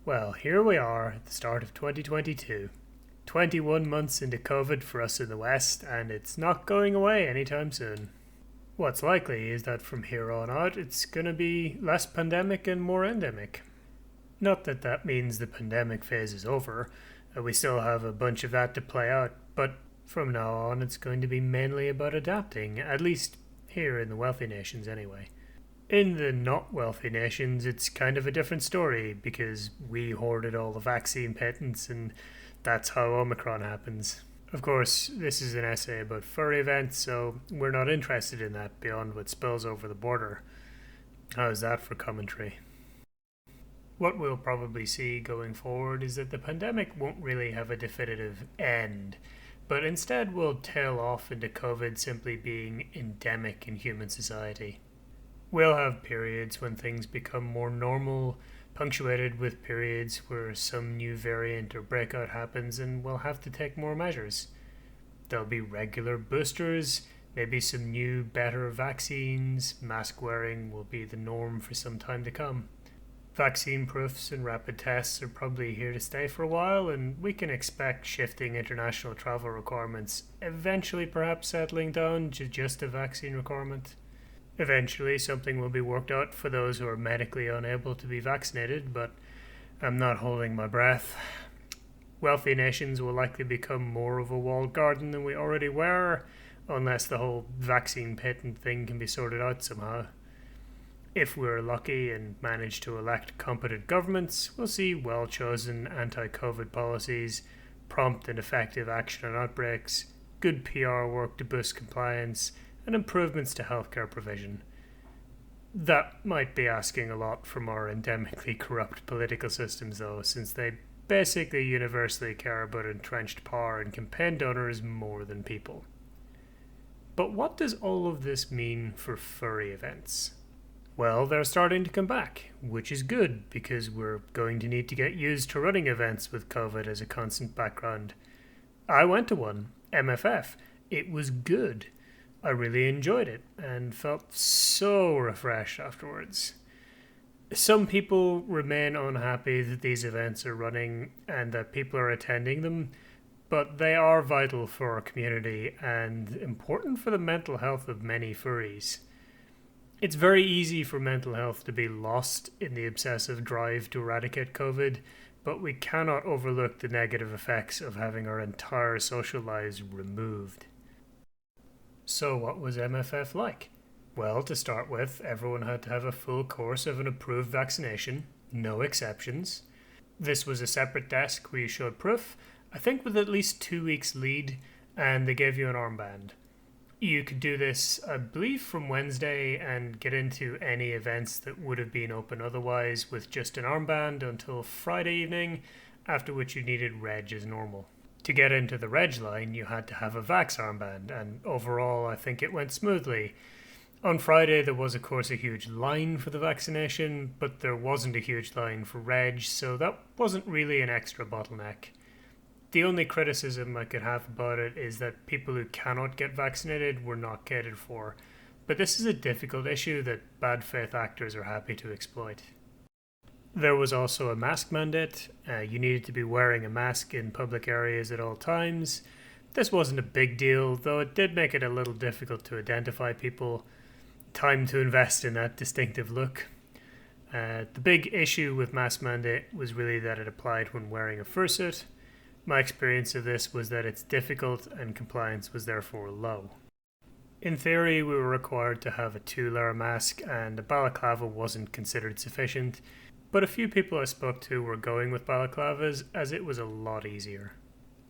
Well, here we are at the start of 2022. 21 months into COVID for us in the West, and it's not going away anytime soon. What's likely is that from here on out, it's going to be less pandemic and more endemic. Not that that means the pandemic phase is over, we still have a bunch of that to play out, but from now on, it's going to be mainly about adapting, at least here in the wealthy nations anyway. In the not wealthy nations, it's kind of a different story because we hoarded all the vaccine patents and that's how Omicron happens. Of course, this is an essay about furry events, so we're not interested in that beyond what spills over the border. How's that for commentary? What we'll probably see going forward is that the pandemic won't really have a definitive end, but instead will tail off into COVID simply being endemic in human society. We'll have periods when things become more normal, punctuated with periods where some new variant or breakout happens and we'll have to take more measures. There'll be regular boosters, maybe some new, better vaccines, mask wearing will be the norm for some time to come. Vaccine proofs and rapid tests are probably here to stay for a while, and we can expect shifting international travel requirements, eventually perhaps settling down to just a vaccine requirement. Eventually, something will be worked out for those who are medically unable to be vaccinated, but I'm not holding my breath. Wealthy nations will likely become more of a walled garden than we already were, unless the whole vaccine patent thing can be sorted out somehow. If we're lucky and manage to elect competent governments, we'll see well-chosen anti-COVID policies, prompt and effective action on outbreaks, good PR work to boost compliance, and improvements to healthcare provision. That might be asking a lot from our endemically corrupt political systems, though, since they basically universally care about entrenched power and campaign donors more than people. But what does all of this mean for furry events? Well, they're starting to come back, which is good because we're going to need to get used to running events with COVID as a constant background. I went to one, MFF. It was good. I really enjoyed it and felt so refreshed afterwards. Some people remain unhappy that these events are running and that people are attending them, but they are vital for our community and important for the mental health of many furries. It's very easy for mental health to be lost in the obsessive drive to eradicate COVID, but we cannot overlook the negative effects of having our entire social lives removed. So what was MFF like? Well, to start with, everyone had to have a full course of an approved vaccination, no exceptions. This was a separate desk where you showed proof, I think with at least 2 weeks lead, and they gave you an armband. You could do this, I believe, from Wednesday and get into any events that would have been open otherwise with just an armband until Friday evening, after which you needed reg as normal. To get into the reg line, you had to have a vax armband, and overall, I think it went smoothly. On Friday, there was, of course, a huge line for the vaccination, but there wasn't a huge line for reg, so that wasn't really an extra bottleneck. The only criticism I could have about it is that people who cannot get vaccinated were not catered for, but this is a difficult issue that bad faith actors are happy to exploit. There was also a mask mandate. You needed to be wearing a mask in public areas at all times. This wasn't a big deal, though it did make it a little difficult to identify people. Time to invest in that distinctive look. The big issue with mask mandate was really that it applied when wearing a fursuit. My experience of this was that it's difficult and compliance was therefore low. In theory, we were required to have a 2-layer mask and a balaclava wasn't considered sufficient, but a few people I spoke to were going with balaclavas as it was a lot easier.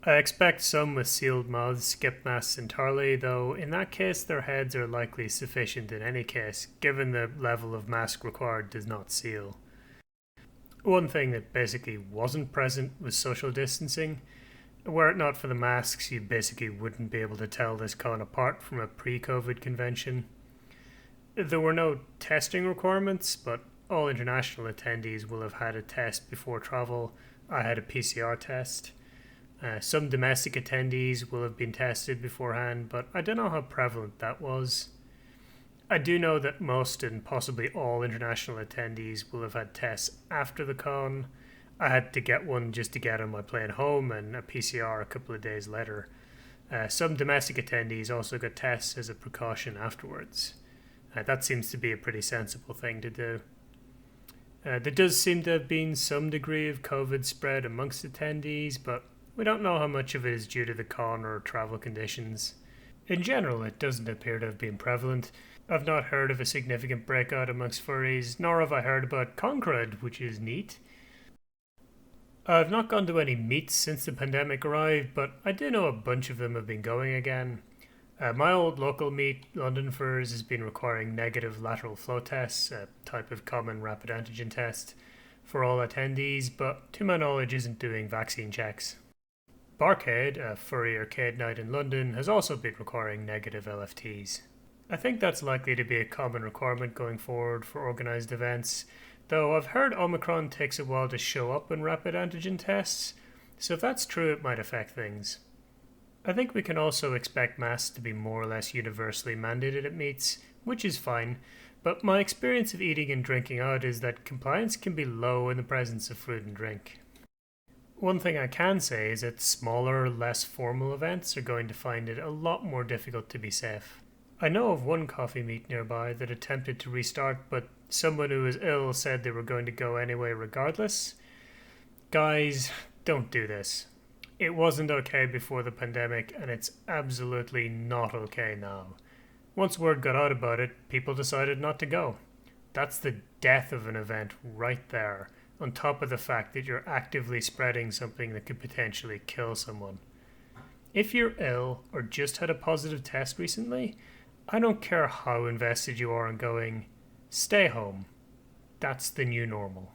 I expect some with sealed mouths skip masks entirely, though in that case their heads are likely sufficient in any case, given the level of mask required does not seal. One thing that basically wasn't present was social distancing. Were it not for the masks, you basically wouldn't be able to tell this con apart from a pre-COVID convention. There were no testing requirements, but all international attendees will have had a test before travel. I had a PCR test. Some domestic attendees will have been tested beforehand, but I don't know how prevalent that was. I do know that most and possibly all international attendees will have had tests after the con. I had to get one just to get on my plane home and a PCR a couple of days later. Some domestic attendees also got tests as a precaution afterwards. That seems to be a pretty sensible thing to do. There does seem to have been some degree of COVID spread amongst attendees, but we don't know how much of it is due to the con or travel conditions. In general, it doesn't appear to have been prevalent. I've not heard of a significant breakout amongst furries, nor have I heard about Concrud, which is neat. I've not gone to any meets since the pandemic arrived, but I do know a bunch of them have been going again. My old local meet, London Furs, has been requiring negative lateral flow tests, a type of common rapid antigen test, for all attendees, but to my knowledge isn't doing vaccine checks. Barcade, a furry arcade night in London, has also been requiring negative LFTs. I think that's likely to be a common requirement going forward for organised events, though I've heard Omicron takes a while to show up in rapid antigen tests, so if that's true it might affect things. I think we can also expect masks to be more or less universally mandated at meets, which is fine, but my experience of eating and drinking out is that compliance can be low in the presence of food and drink. One thing I can say is that smaller, less formal events are going to find it a lot more difficult to be safe. I know of one coffee meet nearby that attempted to restart, but someone who was ill said they were going to go anyway regardless. Guys, don't do this. It wasn't okay before the pandemic, and it's absolutely not okay now. Once word got out about it, people decided not to go. That's the death of an event right there, on top of the fact that you're actively spreading something that could potentially kill someone. If you're ill or just had a positive test recently, I don't care how invested you are in going, stay home. That's the new normal.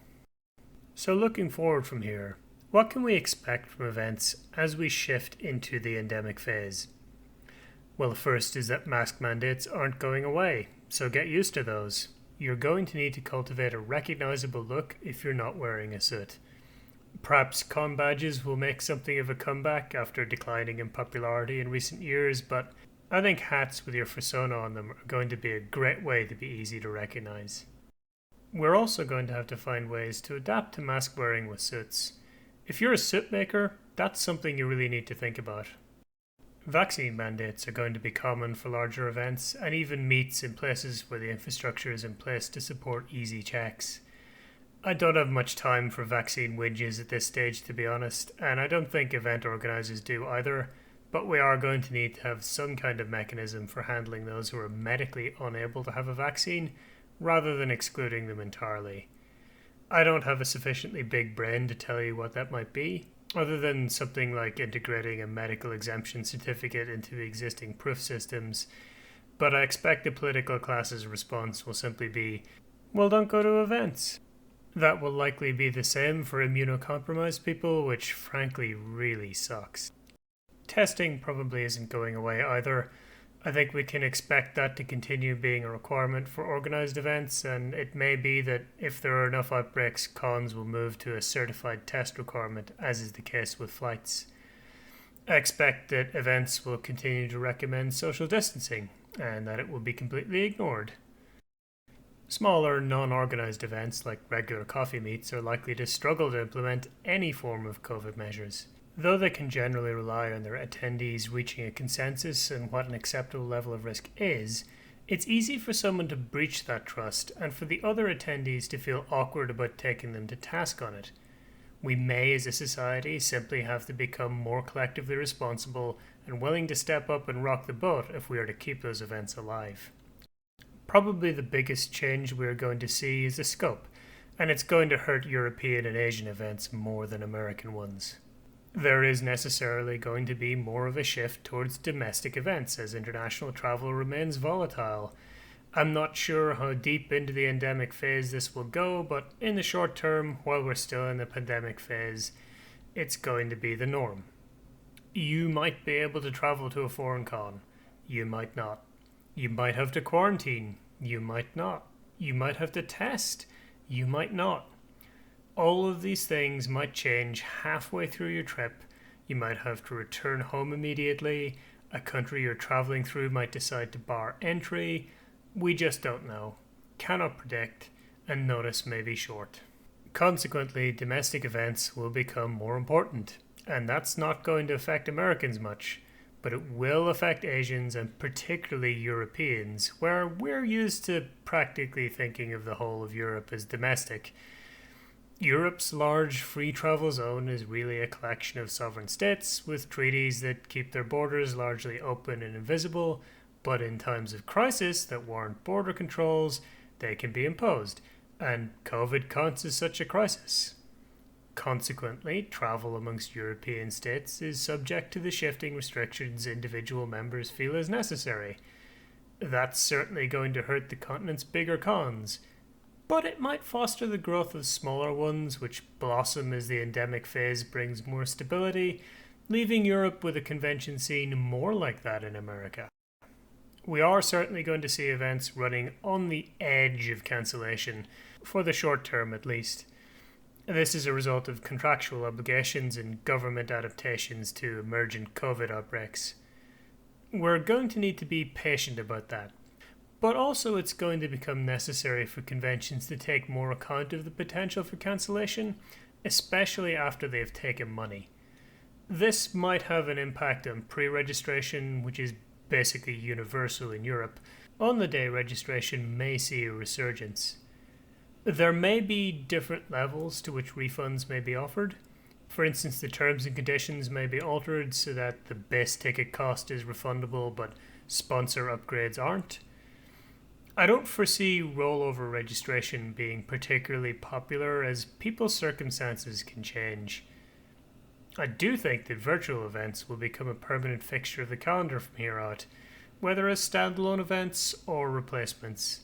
So looking forward from here, what can we expect from events as we shift into the endemic phase? Well, the first is that mask mandates aren't going away, so get used to those. You're going to need to cultivate a recognisable look if you're not wearing a suit. Perhaps con badges will make something of a comeback after declining in popularity in recent years, but I think hats with your persona on them are going to be a great way to be easy to recognise. We're also going to have to find ways to adapt to mask wearing with suits. If you're a suit maker, that's something you really need to think about. Vaccine mandates are going to be common for larger events and even meets in places where the infrastructure is in place to support easy checks. I don't have much time for vaccine whinges at this stage, to be honest, and I don't think event organisers do either, but we are going to need to have some kind of mechanism for handling those who are medically unable to have a vaccine, rather than excluding them entirely. I don't have a sufficiently big brain to tell you what that might be, other than something like integrating a medical exemption certificate into the existing proof systems, but I expect the political class's response will simply be, well, don't go to events. That will likely be the same for immunocompromised people, which frankly really sucks. Testing probably isn't going away either. I think we can expect that to continue being a requirement for organised events, and it may be that if there are enough outbreaks, cons will move to a certified test requirement, as is the case with flights. I expect that events will continue to recommend social distancing, and that it will be completely ignored. Smaller, non-organised events like regular coffee meets are likely to struggle to implement any form of COVID measures. Though they can generally rely on their attendees reaching a consensus on what an acceptable level of risk is, it's easy for someone to breach that trust and for the other attendees to feel awkward about taking them to task on it. We may, as a society, simply have to become more collectively responsible and willing to step up and rock the boat if we are to keep those events alive. Probably the biggest change we are going to see is the scope, and it's going to hurt European and Asian events more than American ones. There is necessarily going to be more of a shift towards domestic events as international travel remains volatile. I'm not sure how deep into the endemic phase this will go, but in the short term, while we're still in the pandemic phase, it's going to be the norm. You might be able to travel to a foreign con. You might not. You might have to quarantine. You might not. You might have to test. You might not. All of these things might change halfway through your trip. You might have to return home immediately. A country you're traveling through might decide to bar entry. We just don't know. Cannot predict, and notice may be short. Consequently, domestic events will become more important, and that's not going to affect Americans much, but it will affect Asians and particularly Europeans, where we're used to practically thinking of the whole of Europe as domestic. Europe's large free travel zone is really a collection of sovereign states with treaties that keep their borders largely open and invisible, but in times of crisis that warrant border controls, they can be imposed, and COVID counts as such a crisis. Consequently, travel amongst European states is subject to the shifting restrictions individual members feel is necessary. That's certainly going to hurt the continent's bigger cons, but it might foster the growth of smaller ones, which blossom as the endemic phase brings more stability, leaving Europe with a convention scene more like that in America. We are certainly going to see events running on the edge of cancellation, for the short term at least. This is a result of contractual obligations and government adaptations to emergent COVID outbreaks. We're going to need to be patient about that, but also it's going to become necessary for conventions to take more account of the potential for cancellation, especially after they've taken money. This might have an impact on pre-registration, which is basically universal in Europe. On the day registration may see a resurgence. There may be different levels to which refunds may be offered. For instance, the terms and conditions may be altered so that the base ticket cost is refundable but sponsor upgrades aren't. I don't foresee rollover registration being particularly popular as people's circumstances can change. I do think that virtual events will become a permanent fixture of the calendar from here out, whether as standalone events or replacements.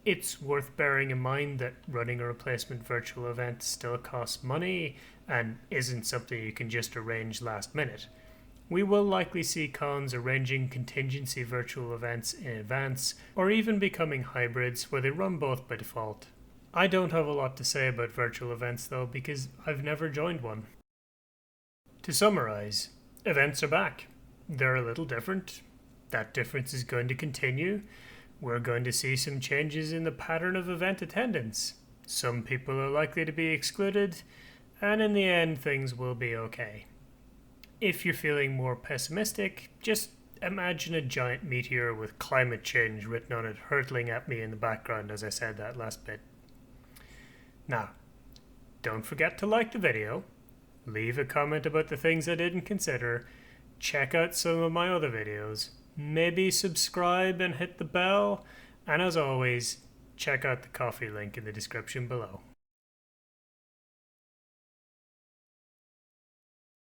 It's worth bearing in mind that running a replacement virtual event still costs money and isn't something you can just arrange last minute. We will likely see cons arranging contingency virtual events in advance, or even becoming hybrids where they run both by default. I don't have a lot to say about virtual events though, because I've never joined one. To summarise, events are back. They're a little different. That difference is going to continue. We're going to see some changes in the pattern of event attendance. Some people are likely to be excluded, and in the end, things will be okay. If you're feeling more pessimistic, just imagine a giant meteor with climate change written on it hurtling at me in the background as I said that last bit. Now, don't forget to like the video, leave a comment about the things I didn't consider, check out some of my other videos, maybe subscribe and hit the bell, and as always, check out the coffee link in the description below.